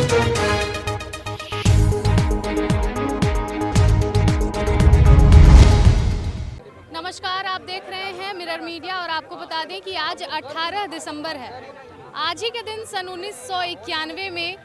नमस्कार, आप देख रहे हैं मिरर मीडिया और आपको बता दें कि आज 18 दिसंबर है। आज ही के दिन सन 1991 में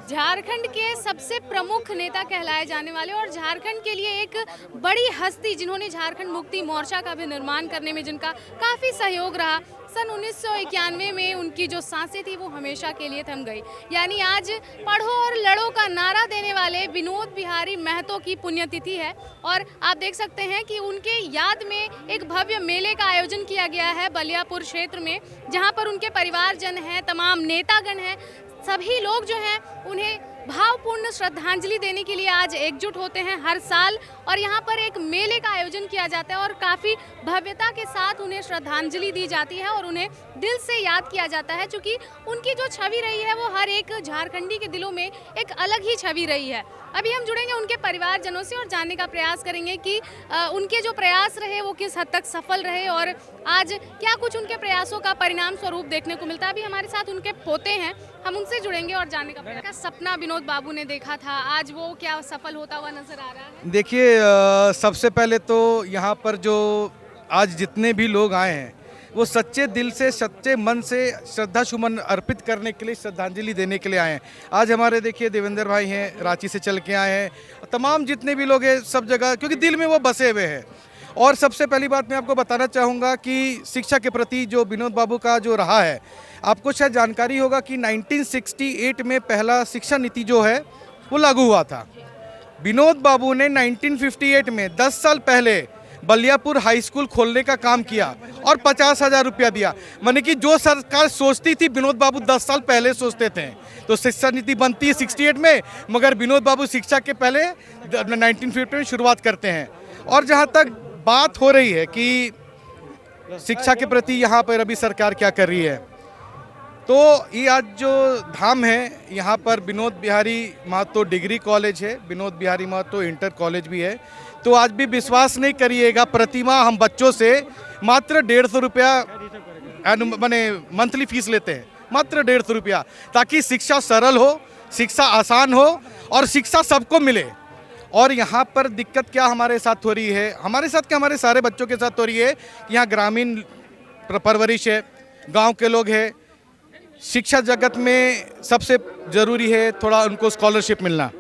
झारखंड के सबसे प्रमुख नेता कहलाए जाने वाले और झारखंड के लिए एक बड़ी हस्ती, जिन्होंने झारखंड मुक्ति मोर्चा का भी निर्माण करने में जिनका काफ़ी सहयोग रहा, सन 1991 में उनकी जो सांसें थी वो हमेशा के लिए थम गई। यानी आज पढ़ो और लड़ो का नारा देने वाले विनोद बिहारी महतो की पुण्यतिथि है और आप देख सकते हैं कि उनके याद में एक भव्य मेले का आयोजन किया गया है बलियापुर क्षेत्र में, जहां पर उनके परिवारजन हैं, तमाम नेतागण हैं, सभी लोग जो हैं उन्हें भावपूर्ण श्रद्धांजलि देने के लिए आज एकजुट होते हैं हर साल। और यहाँ पर एक मेले का आयोजन किया जाता है और काफ़ी भव्यता के साथ उन्हें श्रद्धांजलि दी जाती है और उन्हें दिल से याद किया जाता है, क्योंकि उनकी जो छवि रही है वो हर एक झारखंडी के दिलों में एक अलग ही छवि रही है। अभी हम जुड़ेंगे उनके परिवारजनों से और जानने का प्रयास करेंगे कि उनके जो प्रयास रहे वो किस हद तक सफल रहे और आज क्या कुछ उनके प्रयासों का परिणाम स्वरूप देखने को मिलता है। अभी हमारे साथ उनके पोते हैं, हम उनसे जुड़ेंगे और जानने का प्रयास। सपना विनोद बाबू ने देखा था, आज वो क्या सफल होता हुआ नजर आ रहा है? देखिए, सबसे पहले तो यहाँ पर जो आज जितने भी लोग आए हैं वो सच्चे दिल से, सच्चे मन से श्रद्धा सुमन अर्पित करने के लिए, श्रद्धांजलि देने के लिए आए हैं। आज हमारे देखिए देवेंद्र भाई हैं, रांची से चल के आए हैं, तमाम जितने भी लोग हैं सब जगह, क्योंकि दिल में वो बसे हुए हैं। और सबसे पहली बात मैं आपको बताना चाहूँगा कि शिक्षा के प्रति जो विनोद बाबू का जो रहा है, आपको शायद जानकारी होगा कि 1968 में पहला शिक्षा नीति जो है वो लागू हुआ था। विनोद बाबू ने 1958 में 10 साल पहले बलियापुर हाई स्कूल खोलने का काम किया और 50,000 रुपया दिया। माने कि जो सरकार सोचती थी विनोद बाबू 10 साल पहले सोचते थे। तो शिक्षा नीति बनती है 68 में, मगर विनोद बाबू शिक्षा के पहले 1950 में शुरुआत करते हैं। और जहाँ तक बात हो रही है कि शिक्षा के प्रति यहाँ पर अभी सरकार क्या कर रही है, तो ये आज जो धाम है यहाँ पर विनोद बिहारी महतो डिग्री कॉलेज है, विनोद बिहारी महतो इंटर कॉलेज भी है। तो आज भी विश्वास नहीं करिएगा, प्रतिमा हम बच्चों से मात्र 150 रुपया माने मंथली फीस लेते हैं, मात्र 150 रुपया, ताकि शिक्षा सरल हो, शिक्षा आसान हो और शिक्षा सबको मिले। और यहाँ पर दिक्कत क्या हमारे साथ हो रही है, हमारे साथ क्या हमारे सारे बच्चों के साथ हो रही है कि यहाँ ग्रामीण परवरिश है, गांव के लोग हैं। शिक्षा जगत में सबसे ज़रूरी है थोड़ा उनको स्कॉलरशिप मिलना,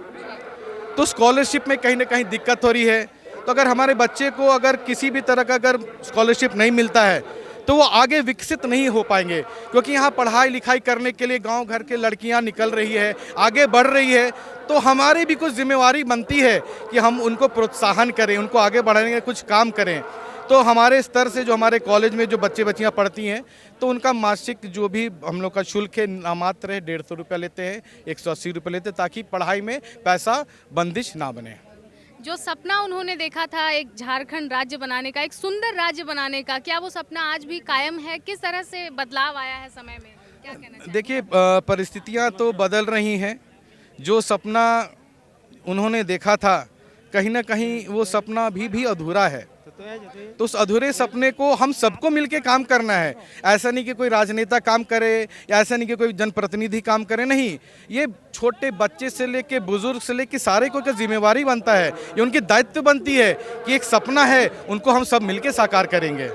तो स्कॉलरशिप में कहीं ना कहीं दिक्कत हो रही है। तो अगर हमारे बच्चे को अगर किसी भी तरह का अगर स्कॉलरशिप नहीं मिलता है तो वो आगे विकसित नहीं हो पाएंगे, क्योंकि यहाँ पढ़ाई लिखाई करने के लिए गांव घर के लड़कियां निकल रही है, आगे बढ़ रही है। तो हमारी भी कुछ जिम्मेवारी बनती है कि हम उनको प्रोत्साहन करें, उनको आगे बढ़ाने के कुछ काम करें। तो हमारे स्तर से जो हमारे कॉलेज में जो बच्चे बच्चियाँ पढ़ती हैं तो उनका मासिक जो भी हम लोग का शुल्क है नामात्र है, 150 रुपये लेते हैं, 180 रुपये लेते हैं, ताकि पढ़ाई में पैसा बंदिश ना बने। जो सपना उन्होंने देखा था एक झारखंड राज्य बनाने का, एक सुंदर राज्य बनाने का, क्या वो सपना आज भी कायम है? किस तरह से बदलाव आया है समय में, क्या कहना चाहिए? देखिए, परिस्थितियां तो बदल रही हैं। जो सपना उन्होंने देखा था कहीं ना कहीं वो सपना अभी भी अधूरा है। तो उस अधूरे सपने को हम सबको मिलके काम करना है। ऐसा नहीं कि कोई राजनेता काम करे या ऐसा नहीं कि कोई जनप्रतिनिधि काम करे, नहीं। ये छोटे बच्चे से लेके बुजुर्ग से लेके सारे को जिम्मेवारी बनता है, ये उनकी दायित्व बनती है कि एक सपना है, उनको हम सब मिलके साकार करेंगे।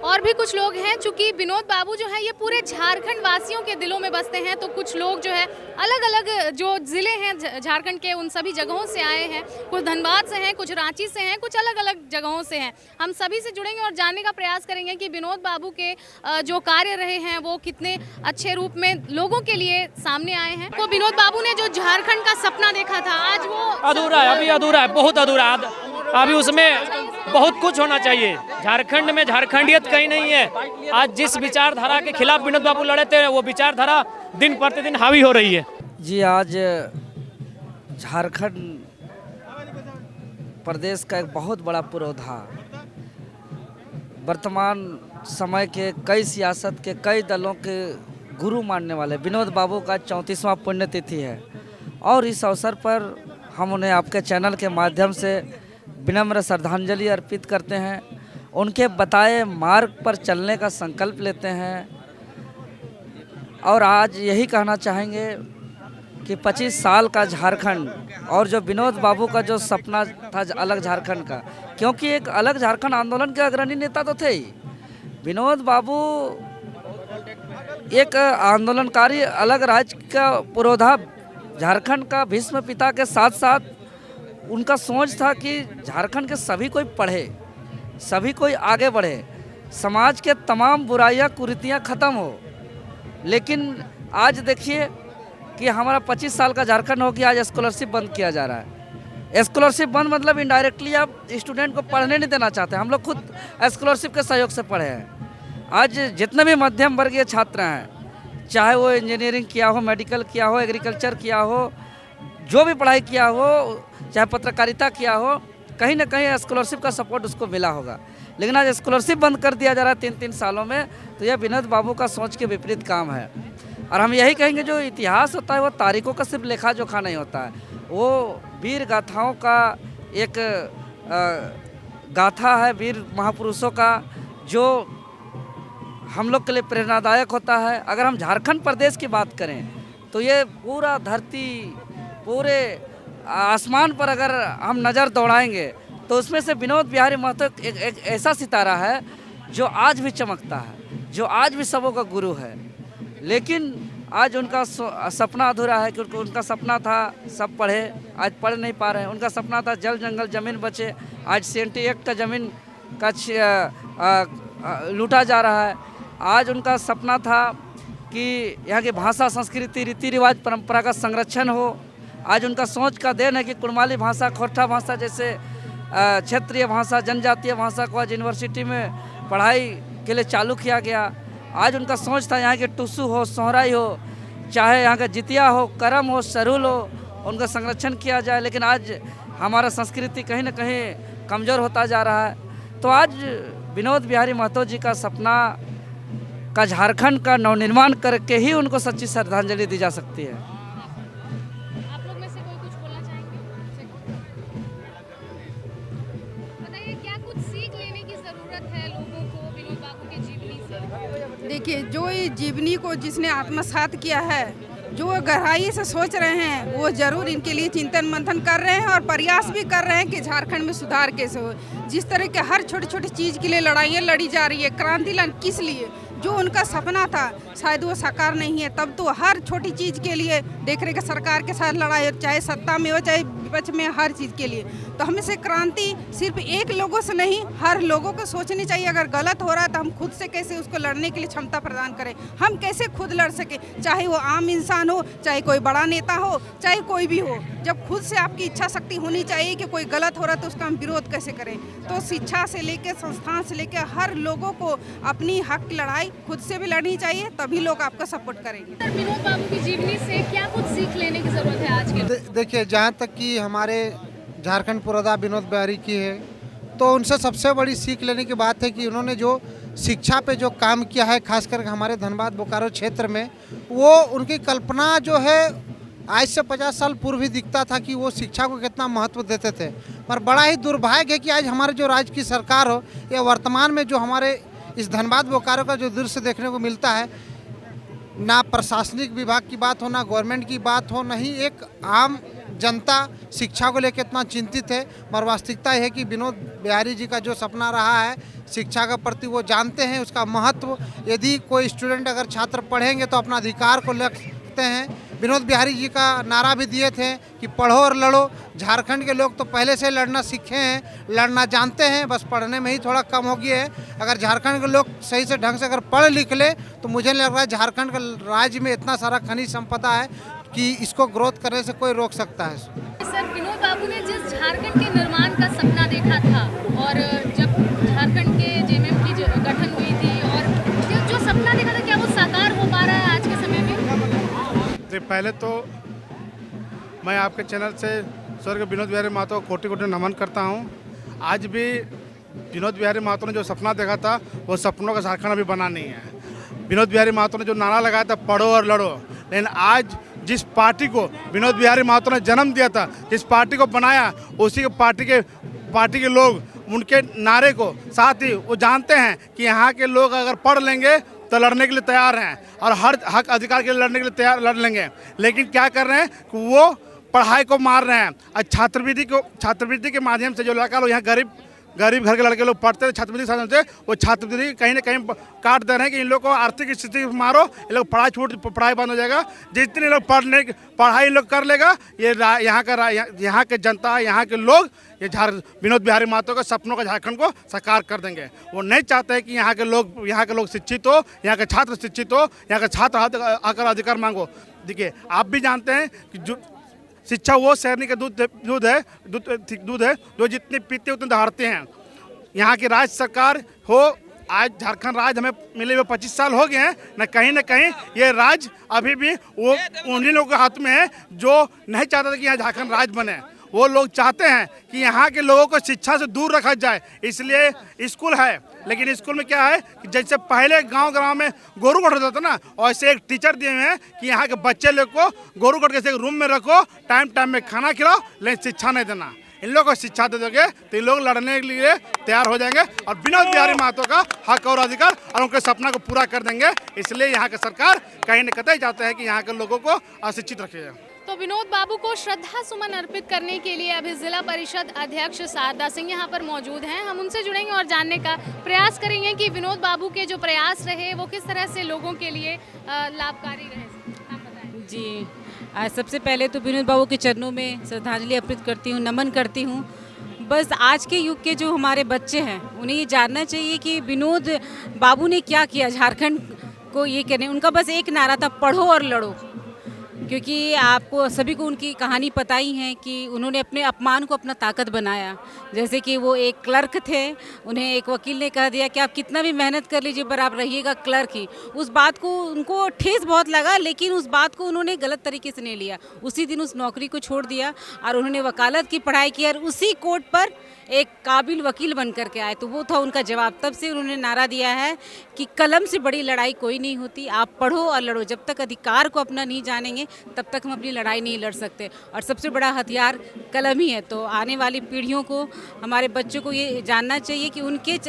और भी कुछ लोग हैं, चूंकि विनोद बाबू जो है ये पूरे झारखंड वासियों के दिलों में बसते हैं, तो कुछ लोग जो है अलग अलग जो ज़िले हैं झारखंड के उन सभी जगहों से आए हैं। कुछ धनबाद से हैं, कुछ रांची से हैं, कुछ अलग अलग जगहों से हैं। हम सभी से जुड़ेंगे और जानने का प्रयास करेंगे कि विनोद बाबू के जो कार्य रहे हैं वो कितने अच्छे रूप में लोगों के लिए सामने आए हैं। तो विनोद बाबू ने जो झारखंड का सपना देखा था, आज वो अधूरा है, अभी अधूरा है, बहुत अधूरा है। अभी उसमें बहुत कुछ होना चाहिए। झारखंड में झारखंडियत कहीं नहीं है। आज जिस विचारधारा के खिलाफ विनोद बाबू लड़े थे वो विचारधारा दिन प्रतिदिन हावी हो रही है। जी, आज झारखंड प्रदेश का एक बहुत बड़ा पुरोधा, वर्तमान समय के कई सियासत के कई दलों के गुरु मानने वाले विनोद बाबू का 34वां पुण्यतिथि है और इस अवसर पर हम उन्हें आपके चैनल के माध्यम से विनम्र श्रद्धांजलि अर्पित करते हैं। उनके बताए मार्ग पर चलने का संकल्प लेते हैं और आज यही कहना चाहेंगे कि 25 साल का झारखंड और जो विनोद बाबू का जो सपना था अलग झारखंड का, क्योंकि एक अलग झारखंड आंदोलन के अग्रणी नेता तो थे ही। विनोद बाबू एक आंदोलनकारी अलग राज्य का पुरोधा, झारखंड का भीष्म पिता के साथ साथ उनका सोच था कि झारखंड के सभी कोई पढ़े, सभी कोई आगे बढ़े, समाज के तमाम बुराइयां कुरीतियां ख़त्म हो। लेकिन आज देखिए कि हमारा 25 साल का झारखंड हो गया, आज स्कॉलरशिप बंद किया जा रहा है। स्कॉलरशिप बंद मतलब इनडायरेक्टली आप स्टूडेंट को पढ़ने नहीं देना चाहते। हम लोग खुद स्कॉलरशिप के सहयोग से पढ़े हैं। आज जितने भी मध्यम वर्गीय छात्र हैं, चाहे वो इंजीनियरिंग किया हो, मेडिकल किया हो, एग्रीकल्चर किया हो, जो भी पढ़ाई किया हो, चाहे पत्रकारिता किया हो, कहीं ना कहीं स्कॉलरशिप का सपोर्ट उसको मिला होगा। लेकिन आज स्कॉलरशिप बंद कर दिया जा रहा है 3-3 सालों में, तो यह विनोद बाबू का सोच के विपरीत काम है। और हम यही कहेंगे जो इतिहास होता है वो तारीखों का सिर्फ लेखा जोखा नहीं होता है, वो वीर गाथाओं का एक गाथा है, वीर महापुरुषों का, जो हम लोग के लिए प्रेरणादायक होता है। अगर हम झारखंड प्रदेश की बात करें तो ये पूरा धरती, पूरे आसमान पर अगर हम नज़र दौड़ाएंगे तो उसमें से विनोद बिहारी महतो एक ऐसा सितारा है जो आज भी चमकता है, जो आज भी सबों का गुरु है। लेकिन आज उनका सपना अधूरा है, क्योंकि उनका सपना था सब पढ़े, आज पढ़ नहीं पा रहे हैं। उनका सपना था जल जंगल ज़मीन बचे, आज CNT एक्ट का ज़मीन का लूटा जा रहा है। आज उनका सपना था कि यहाँ की भाषा, संस्कृति, रीति रिवाज, परंपरा का संरक्षण हो। आज उनका सोच का देन है कि कुड़माली भाषा, खोरठा भाषा जैसे क्षेत्रीय भाषा, जनजातीय भाषा को आज यूनिवर्सिटी में पढ़ाई के लिए चालू किया गया। आज उनका सोच था यहाँ के टुसु हो, सोहराई हो, चाहे यहाँ का जितिया हो, करम हो, सरूल हो, उनका संरक्षण किया जाए। लेकिन आज हमारा संस्कृति कहीं ना कहीं कमज़ोर होता जा रहा है। तो आज विनोद बिहारी महतो जी का सपना का झारखंड का नवनिर्माण करके ही उनको सच्ची श्रद्धांजलि दी जा सकती है। आप लोग में से कोई कुछ बोलना चाहेंगे? बताइए, क्या कुछ सीख लेने की ज़रूरत है लोगों को विनोद बाबू की जीवनी से? देखिए, जो ये जीवनी को जिसने आत्मसात किया है, जो गहराई से सोच रहे हैं, वो जरूर इनके लिए चिंतन मंथन कर रहे हैं और प्रयास भी कर रहे हैं कि झारखंड में सुधार कैसे हो। जिस तरह के हर छोटी छोटी चीज़ के लिए लड़ाइयाँ लड़ी जा रही है, क्रांति लाइन किस लिए, जो उनका सपना था शायद वो साकार नहीं है, तब तो हर छोटी चीज़ के लिए देख रहे कि सरकार के साथ लड़ाई हो, चाहे सत्ता में हो चाहे विपक्ष में, हर चीज़ के लिए। तो हमें से क्रांति सिर्फ एक लोगों से नहीं, हर लोगों को सोचनी चाहिए। अगर गलत हो रहा है तो हम खुद से कैसे उसको लड़ने के लिए क्षमता प्रदान करें, हम कैसे खुद लड़ सके, चाहे वो आम इंसान हो, चाहे कोई बड़ा नेता हो, चाहे कोई भी हो। जब खुद से आपकी इच्छा शक्ति होनी चाहिए कि कोई गलत हो रहा है तो उसका हम विरोध कैसे करें। तो शिक्षा से लेकर, संस्थान से लेकर, हर लोगों को अपनी हक लड़ाई खुद से भी लड़नी चाहिए, तभी लोग आपका सपोर्ट करेंगे। विनोद बाबू की जीवनी से क्या कुछ सीख लेने की जरूरत है आज के? देखिए, जहाँ तक कि हमारे झारखंड पुरोधा विनोद बिहारी की है, तो उनसे सबसे बड़ी सीख लेने की बात है कि उन्होंने जो शिक्षा पे जो काम किया है, खासकर हमारे धनबाद बोकारो क्षेत्र में, वो उनकी कल्पना जो है आज से 50 साल पूर्व ही दिखता था कि वो शिक्षा को कितना महत्व देते थे। पर बड़ा ही दुर्भाग्य है कि आज हमारे जो राज्य की सरकार हो या वर्तमान में जो हमारे इस धनबाद बोकारो का जो दृश्य देखने को मिलता है, ना प्रशासनिक विभाग की बात हो, ना गवर्नमेंट की बात हो, नहीं एक आम जनता शिक्षा को लेकर इतना चिंतित है। पर वास्तविकता है कि विनोद बिहारी जी का जो सपना रहा है शिक्षा के प्रति, वो जानते हैं उसका महत्व। यदि कोई स्टूडेंट, अगर छात्र पढ़ेंगे तो अपना अधिकार को रखते हैं। विनोद बिहारी जी का नारा भी दिए थे कि पढ़ो और लड़ो। झारखंड के लोग तो पहले से लड़ना सीखे हैं, लड़ना जानते हैं, बस पढ़ने में ही थोड़ा कम हो गया है। अगर झारखंड के लोग सही से ढंग से अगर पढ़ लिख ले तो मुझे लग रहा है झारखंड के राज्य में इतना सारा खनिज संपदा है कि इसको ग्रोथ करने से कोई रोक सकता है। सर, विनोद बाबू ने जिस झारखंड के निर्माण का सपना देखा था, और जब झारखंड के JMM की गठन हुई थी, और जो सपना देखा था, क्या वो साकार हो पा रहा है आज के समय में? पहले तो मैं आपके चैनल से स्वर्गीय विनोद बिहारी महतो को कोटि कोटि नमन करता हूं। आज भी विनोद बिहारी महतो ने जो सपना देखा था, वो सपनों का झारखंड अभी बना नहीं है। विनोद बिहारी महतो ने जो नारा लगाया था, पढ़ो और लड़ो, लेकिन आज जिस पार्टी को विनोद बिहारी महतो ने जन्म दिया था, जिस पार्टी को बनाया, उसी के पार्टी के लोग उनके नारे को, साथ ही वो जानते हैं कि यहाँ के लोग अगर पढ़ लेंगे तो लड़ने के लिए तैयार हैं और हर हक अधिकार के लिए लड़ने के लिए तैयार लड़ लेंगे। लेकिन क्या कर रहे हैं कि वो पढ़ाई को मार रहे हैं और छात्रवृत्ति के माध्यम से जो लड़का लोग यहाँ गरीब घर के लड़के लोग पढ़ते थे छात्रवृत्ति के साधन से, वो छात्रवृत्ति कहीं ना कहीं काट दे रहे हैं कि इन लोग को आर्थिक स्थिति मारो, ये लोग पढ़ाई बंद हो जाएगा। जितने लोग पढ़ाई लोग कर लेगा, ये यहाँ के जनता, यहाँ के लोग ये विनोद बिहारी महतो के सपनों का झारखंड को साकार कर देंगे। वो नहीं चाहते हैं कि यहाँ के लोग शिक्षित हो, यहाँ के छात्र शिक्षित हो, यहाँ के छात्र आकर अधिकार मांगो। देखिए, आप भी जानते हैं कि जो शिक्षा वो शहरनी का दूध है जो जितनी पीते उतने दहाड़ते हैं। यहाँ की राज्य सरकार हो, आज झारखंड राज्य हमें मिले हुए 25 साल हो गए हैं, न कहीं ये राज्य अभी भी वो उन्हीं लोगों के हाथ में है जो नहीं चाहते थे कि यहाँ झारखंड राज्य बने। वो लोग चाहते हैं कि यहाँ के लोगों को शिक्षा से दूर रखा जाए, इसलिए स्कूल है। लेकिन स्कूल में क्या है कि जैसे पहले गांव में गोरू कट होता था ना, वैसे एक टीचर दिए हुए हैं कि यहाँ के बच्चे लोग को गोरू कट के रूम में रखो, टाइम में खाना खिलाओ, लेकिन शिक्षा नहीं देना। इन लोगों को शिक्षा दे दोगे तो ये लोग लड़ने के लिए तैयार हो जाएंगे और विनोद बिहारी महतो का हक और अधिकार और उनके सपना को पूरा कर देंगे। इसलिए यहाँ की सरकार कहीं न कहीं चाहते हैं कि यहाँ के लोगों को अशिक्षित रखे जाए। तो विनोद बाबू को श्रद्धा सुमन अर्पित करने के लिए अभी जिला परिषद अध्यक्ष शारदा सिंह यहाँ पर मौजूद हैं। हम उनसे जुड़ेंगे और जानने का प्रयास करेंगे कि विनोद बाबू के जो प्रयास रहे वो किस तरह से लोगों के लिए लाभकारी रहे। आप बताएं। जी, सबसे पहले तो विनोद बाबू के चरणों में श्रद्धांजलि अर्पित करती हूँ, नमन करती हूँ। बस आज के युग के जो हमारे बच्चे हैं उन्हें ये जानना चाहिए कि विनोद बाबू ने क्या किया झारखंड को ये कहने। उनका बस एक नारा था, पढ़ो और लड़ो। क्योंकि आपको सभी को उनकी कहानी पता ही है कि उन्होंने अपने अपमान को अपना ताकत बनाया। जैसे कि वो एक क्लर्क थे, उन्हें एक वकील ने कह दिया कि आप कितना भी मेहनत कर लीजिए पर आप रहिएगा क्लर्क ही। उस बात को उनको ठेस बहुत लगा, लेकिन उस बात को उन्होंने गलत तरीके से नहीं लिया। उसी दिन उस नौकरी को छोड़ दिया और उन्होंने वकालत की पढ़ाई की और उसी कोर्ट पर एक काबिल वकील बन करके आए। तो वो था उनका जवाब। तब से उन्होंने नारा दिया है कि कलम से बड़ी लड़ाई कोई नहीं होती, आप पढ़ो और लड़ो। जब तक अधिकार को अपना नहीं जानेंगे तब तक हम अपनी लड़ाई नहीं लड़ सकते। और सबसे बड़ा हथियार कलम ही है। तो आने वाली पीढ़ियों को, हमारे बच्चों को ये जानना चाहिए कि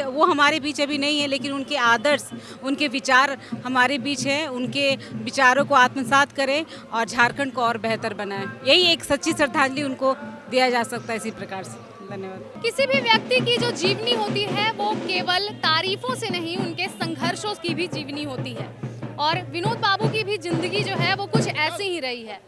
वो हमारे बीच अभी नहीं है, लेकिन उनके आदर्श, उनके विचार हमारे बीच है। उनके विचारों को आत्मसात करें और झारखंड को और बेहतर बनाएं। यही एक सच्ची श्रद्धांजलि उनको दिया जा सकता है इसी प्रकार से। धन्यवाद। किसी भी व्यक्ति की जो जीवनी होती है वो केवल तारीफों से नहीं, उनके संघर्षों की भी जीवनी होती है। और विनोद बाबू की भी जिंदगी जो है वो कुछ ऐसी ही रही है।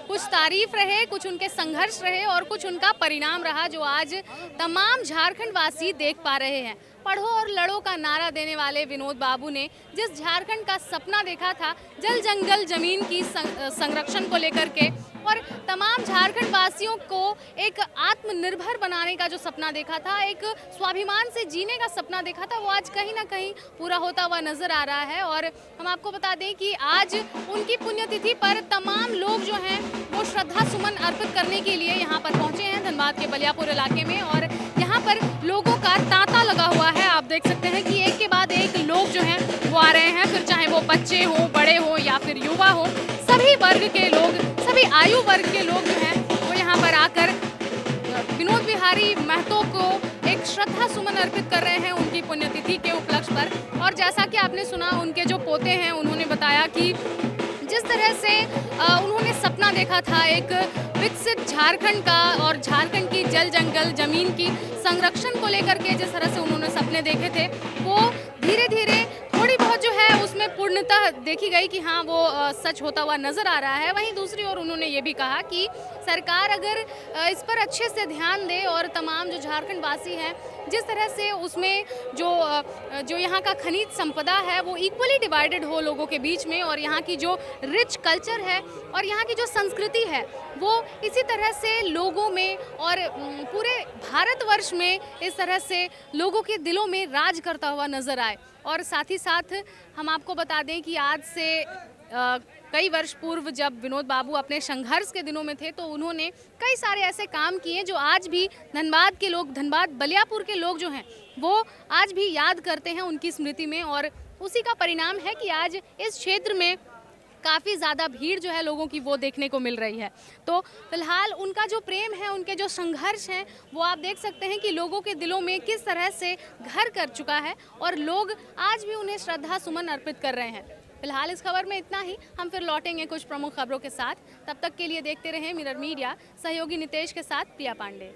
कुछ तारीफ रहे, कुछ उनके संघर्ष रहे और कुछ उनका परिणाम रहा जो आज तमाम झारखंड वासी देख पा रहे हैं। पढ़ो और लड़ो का नारा देने वाले विनोद बाबू ने जिस झारखंड का सपना देखा था, जल जंगल जमीन की संरक्षण को लेकर के, और तमाम झारखंड वासियों को एक आत्मनिर्भर बनाने का जो सपना देखा था, एक स्वाभिमान से जीने का सपना देखा था, वो आज कहीं ना कहीं पूरा होता हुआ नजर आ रहा है। और हम आपको बता दें कि आज उनकी पुण्यतिथि पर तमाम लोग जो हैं वो श्रद्धा सुमन अर्पित करने के लिए यहाँ पर पहुँचे हैं धनबाद के बलियापुर इलाके में। और यहाँ पर लोगों का तांता लगा हुआ है। आप देख सकते हैं कि एक के बाद एक लोग जो हैं वो आ रहे हैं, फिर चाहे वो बच्चे हों, बड़े हों या फिर युवा हों, सभी वर्ग के लोग, सभी आयु वर्ग के लोग जो हैं वो यहाँ पर आकर विनोद बिहारी महतो को एक श्रद्धा सुमन अर्पित कर रहे हैं उनकी पुण्यतिथि के उपलक्ष्य पर। और जैसा कि आपने सुना, उनके जो पोते हैं उन्होंने बताया कि जिस तरह से उन्होंने सपना देखा था एक विकसित झारखंड का और झारखंड की जल जंगल जमीन की संरक्षण को लेकर के जिस तरह से उन्होंने सपने देखे थे, वो धीरे धीरे थोड़ी बहुत जो है उसमें पूर्णतः देखी गई कि हाँ वो सच होता हुआ नजर आ रहा है। वहीं दूसरी ओर उन्होंने ये भी कहा कि सरकार अगर इस पर अच्छे से ध्यान दे और तमाम जो झारखंड वासी हैं जिस तरह से उसमें जो यहाँ का खनिज संपदा है वो इक्वली डिवाइडेड हो लोगों के बीच में, और यहाँ की जो रिच कल्चर है और यहाँ की जो संस्कृति है वो इसी तरह से लोगों में और पूरे भारतवर्ष में इस तरह से लोगों के दिलों में राज करता हुआ नजर आए। और साथ ही साथ हम आपको बता दें कि आज से कई वर्ष पूर्व जब विनोद बाबू अपने संघर्ष के दिनों में थे तो उन्होंने कई सारे ऐसे काम किए जो आज भी धनबाद के लोग, धनबाद बलियापुर के लोग जो हैं वो आज भी याद करते हैं उनकी स्मृति में। और उसी का परिणाम है कि आज इस क्षेत्र में काफ़ी ज़्यादा भीड़ जो है लोगों की वो देखने को मिल रही है। तो फिलहाल उनका जो प्रेम है, उनके जो संघर्ष हैं, वो आप देख सकते हैं कि लोगों के दिलों में किस तरह से घर कर चुका है और लोग आज भी उन्हें श्रद्धा सुमन अर्पित कर रहे हैं। फिलहाल इस खबर में इतना ही। हम फिर लौटेंगे कुछ प्रमुख खबरों के साथ। तब तक के लिए देखते रहें मिरर मीडिया। सहयोगी नितेश के साथ प्रिया पांडे।